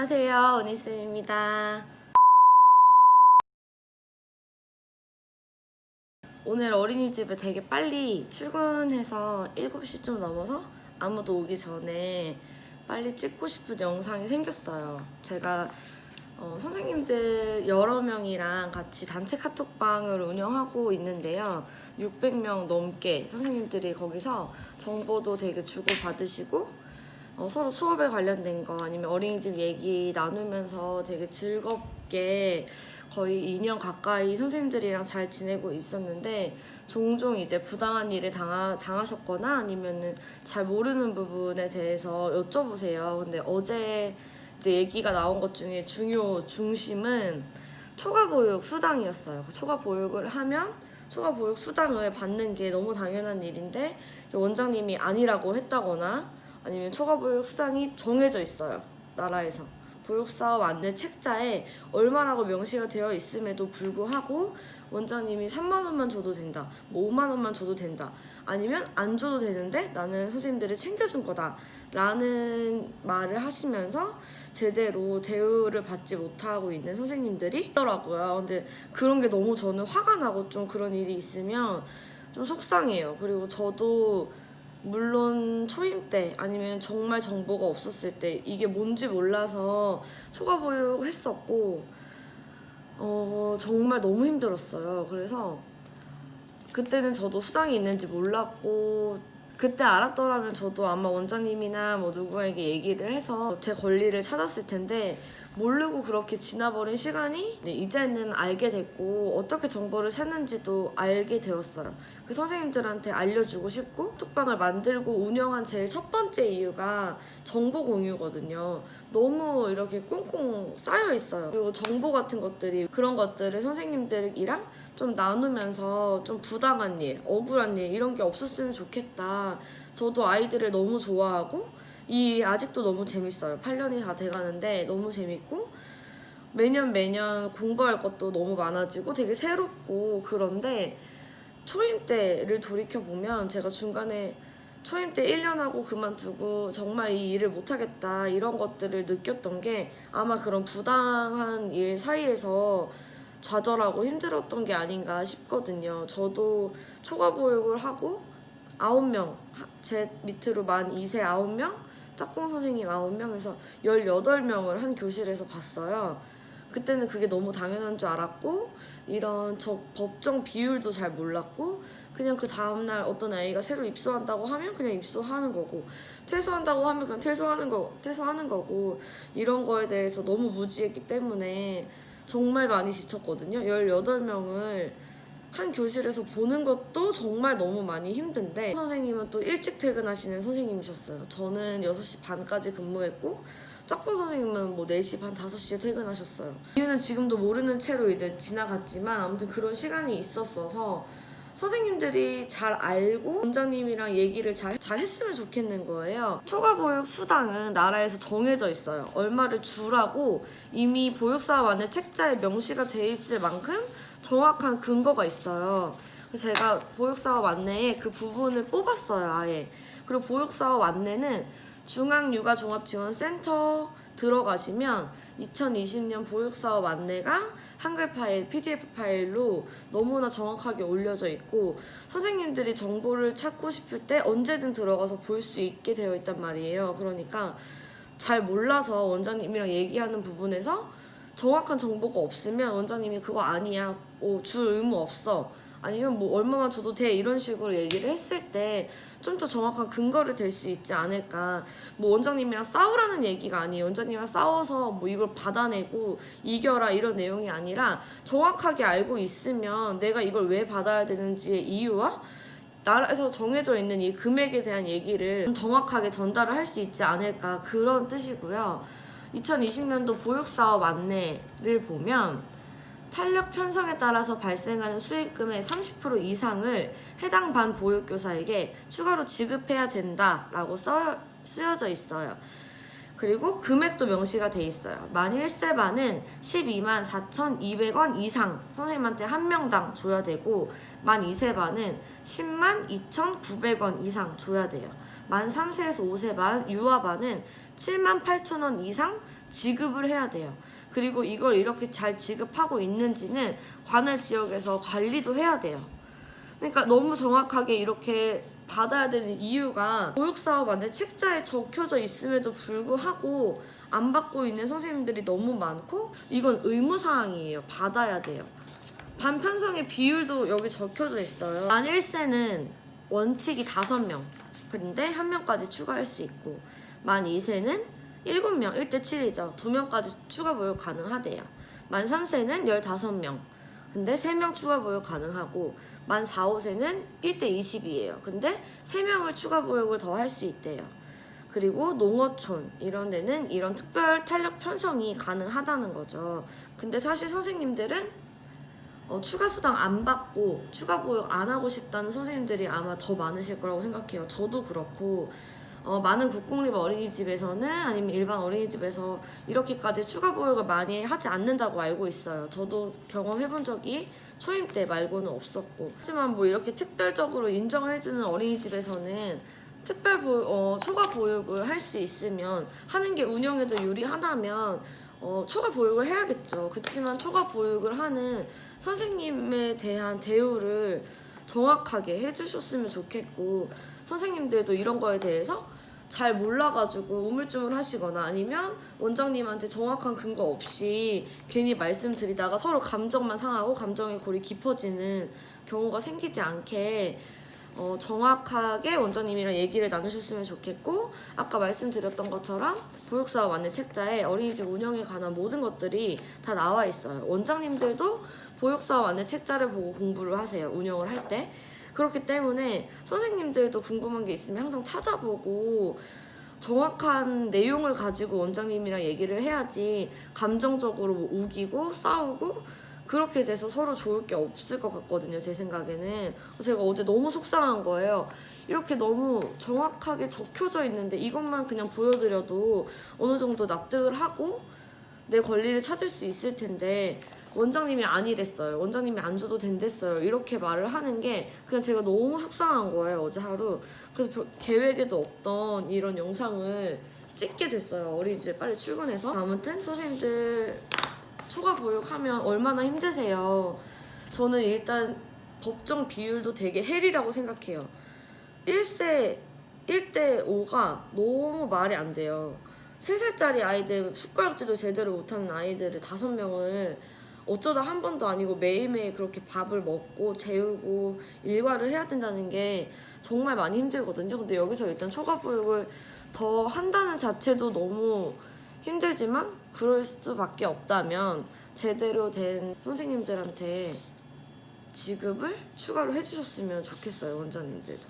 안녕하세요, 은희쌤입니다. 오늘 어린이집에 되게 빨리 출근해서 7시쯤 넘어서 아무도 오기 전에 빨리 찍고 싶은 영상이 생겼어요. 제가 선생님들 여러 명이랑 같이 단체 카톡방을 운영하고 있는데요. 600명 넘게 선생님들이 거기서 정보도 되게 주고받으시고 서로 수업에 관련된 거 아니면 어린이집 얘기 나누면서 되게 즐겁게 거의 2년 가까이 선생님들이랑 잘 지내고 있었는데 종종 이제 부당한 일을 당하셨거나 아니면은 잘 모르는 부분에 대해서 여쭤보세요. 근데 어제 이제 얘기가 나온 것 중에 중심은 초과보육 수당이었어요. 초과보육을 하면 초과보육 수당을 받는 게 너무 당연한 일인데 원장님이 아니라고 했다거나 아니면 초과보육 수당이 정해져 있어요. 나라에서. 보육사업 안내 책자에 얼마라고 명시가 되어 있음에도 불구하고 원장님이 3만 원만 줘도 된다. 뭐 5만 원만 줘도 된다. 아니면 안 줘도 되는데 나는 선생님들을 챙겨준 거다. 라는 말을 하시면서 제대로 대우를 받지 못하고 있는 선생님들이 있더라고요. 근데 그런 게 너무 저는 화가 나고 좀 그런 일이 있으면 좀 속상해요. 그리고 저도 물론 초임 때 아니면 정말 정보가 없었을 때 이게 뭔지 몰라서 초과보육 했었고 정말 너무 힘들었어요. 그래서 그때는 저도 수당이 있는지 몰랐고 그때 알았더라면 저도 아마 원장님이나 뭐 누구에게 얘기를 해서 제 권리를 찾았을 텐데 모르고 그렇게 지나버린 시간이 이제는 알게 됐고 어떻게 정보를 찾는지도 알게 되었어요. 그 선생님들한테 알려주고 싶고 톡방을 만들고 운영한 제일 첫 번째 이유가 정보 공유거든요. 너무 이렇게 꽁꽁 쌓여 있어요. 그리고 정보 같은 것들이 그런 것들을 선생님들이랑 좀 나누면서 좀 부당한 일, 억울한 일 이런 게 없었으면 좋겠다. 저도 아이들을 너무 좋아하고 아직도 너무 재밌어요. 8년이 다 돼가는데 너무 재밌고 매년 공부할 것도 너무 많아지고 되게 새롭고 그런데 초임 때를 돌이켜보면 제가 중간에 초임 때 1년 하고 그만두고 정말 이 일을 못하겠다 이런 것들을 느꼈던 게 아마 그런 부당한 일 사이에서 좌절하고 힘들었던 게 아닌가 싶거든요. 저도 초과보육을 하고 9명, 제 밑으로 만 2세 9명, 짝꿍 선생님 9명에서 18명을 한 교실에서 봤어요. 그때는 그게 너무 당연한 줄 알았고 이런 법정 비율도 잘 몰랐고 그냥 그 다음날 어떤 아이가 새로 입소한다고 하면 그냥 입소하는 거고 퇴소한다고 하면 그냥 퇴소하는 거고 이런 거에 대해서 너무 무지했기 때문에 정말 많이 지쳤거든요. 18명을 한 교실에서 보는 것도 정말 너무 많이 힘든데 선생님은 또 일찍 퇴근하시는 선생님이셨어요. 저는 6시 반까지 근무했고 짝꿍 선생님은 뭐 4시 반, 5시에 퇴근하셨어요. 이유는 지금도 모르는 채로 이제 지나갔지만 아무튼 그런 시간이 있었어서 선생님들이 잘 알고 원장님이랑 얘기를 잘 했으면 좋겠는 거예요. 초과보육 수당은 나라에서 정해져 있어요. 얼마를 주라고 이미 보육사업 안에 책자에 명시가 돼 있을 만큼 정확한 근거가 있어요. 제가 보육사업 안내에 그 부분을 뽑았어요, 아예. 그리고 보육사업 안내는 중앙육아종합지원센터 들어가시면 2020년 보육사업 안내가 한글 파일, PDF 파일로 너무나 정확하게 올려져 있고 선생님들이 정보를 찾고 싶을 때 언제든 들어가서 볼 수 있게 되어 있단 말이에요. 그러니까 잘 몰라서 원장님이랑 얘기하는 부분에서 정확한 정보가 없으면 원장님이 그거 아니야, 줄 의무 없어, 아니면 뭐 얼마만 줘도 돼 이런 식으로 얘기를 했을 때 좀 더 정확한 근거를 댈 수 있지 않을까. 뭐 원장님이랑 싸우라는 얘기가 아니에요. 원장님이랑 싸워서 뭐 이걸 받아내고 이겨라 이런 내용이 아니라 정확하게 알고 있으면 내가 이걸 왜 받아야 되는지의 이유와 나라에서 정해져 있는 이 금액에 대한 얘기를 좀 정확하게 전달을 할 수 있지 않을까 그런 뜻이고요. 2020년도 보육사업 안내를 보면 탄력 편성에 따라서 발생하는 수입금의 30% 이상을 해당 반 보육교사에게 추가로 지급해야 된다라고 쓰여져 있어요. 그리고 금액도 명시가 돼 있어요. 만 1세 반은 12만 4,200원 이상 선생님한테 한 명당 줘야 되고 만 2세 반은 10만 2,900원 이상 줘야 돼요. 만 3세에서 5세 반 유아 반은 7만 8,000원 이상 지급을 해야 돼요. 그리고 이걸 이렇게 잘 지급하고 있는지는 관할 지역에서 관리도 해야 돼요. 그러니까 너무 정확하게 이렇게 받아야 되는 이유가 보육사업 안에 책자에 적혀져 있음에도 불구하고 안 받고 있는 선생님들이 너무 많고 이건 의무사항이에요. 받아야 돼요. 반편성의 비율도 여기 적혀져 있어요. 만 1세는 원칙이 5명 근데 1명까지 추가할 수 있고 만 2세는 7명 1대 7이죠. 2명까지 추가 보육 가능하대요. 만 3세는 15명 근데 3명 추가 보육 가능하고 만 4, 5세는 1대 20이에요. 근데 3명을 추가 보육을 더 할 수 있대요. 그리고 농어촌 이런 데는 이런 특별 탄력 편성이 가능하다는 거죠. 근데 사실 선생님들은 추가 수당 안 받고 추가 보육 안 하고 싶다는 선생님들이 아마 더 많으실 거라고 생각해요. 저도 그렇고 많은 국공립 어린이집에서는 아니면 일반 어린이집에서 이렇게까지 추가 보육을 많이 하지 않는다고 알고 있어요. 저도 경험해본 적이 초임 때 말고는 없었고 하지만 뭐 이렇게 특별적으로 인정을 해주는 어린이집에서는 초과 보육을 할 수 있으면 하는 게 운영에도 유리하다면 초과 보육을 해야겠죠. 그렇지만 초과 보육을 하는 선생님에 대한 대우를 정확하게 해주셨으면 좋겠고 선생님들도 이런 거에 대해서 잘 몰라가지고 우물쭈물 하시거나 아니면 원장님한테 정확한 근거 없이 괜히 말씀드리다가 서로 감정만 상하고 감정의 골이 깊어지는 경우가 생기지 않게 정확하게 원장님이랑 얘기를 나누셨으면 좋겠고 아까 말씀드렸던 것처럼 보육사업 안내 책자에 어린이집 운영에 관한 모든 것들이 다 나와 있어요. 원장님들도 보육사업 안내 책자를 보고 공부를 하세요. 운영을 할 때. 그렇기 때문에 선생님들도 궁금한 게 있으면 항상 찾아보고 정확한 내용을 가지고 원장님이랑 얘기를 해야지 감정적으로 뭐 우기고 싸우고 그렇게 돼서 서로 좋을 게 없을 것 같거든요. 제 생각에는. 제가 어제 너무 속상한 거예요. 이렇게 너무 정확하게 적혀져 있는데 이것만 그냥 보여드려도 어느 정도 납득을 하고 내 권리를 찾을 수 있을 텐데 원장님이 아니랬어요. 원장님이 안 줘도 된댔어요. 이렇게 말을 하는 게 그냥 제가 너무 속상한 거예요. 어제 하루. 그래서 계획에도 없던 이런 영상을 찍게 됐어요. 어린이집에 빨리 출근해서. 아무튼 선생님들 초과 보육하면 얼마나 힘드세요. 저는 일단 법정 비율도 되게 헬이라고 생각해요. 1세 1대 5가 너무 말이 안 돼요. 3살짜리 아이들 숟가락질도 제대로 못하는 아이들을 5명을 어쩌다 한 번도 아니고 매일매일 그렇게 밥을 먹고 재우고 일과를 해야 된다는 게 정말 많이 힘들거든요. 근데 여기서 일단 초과 보육을 더 한다는 자체도 너무 힘들지만 그럴 수밖에 없다면 제대로 된 선생님들한테 지급을 추가로 해주셨으면 좋겠어요. 원장님들도.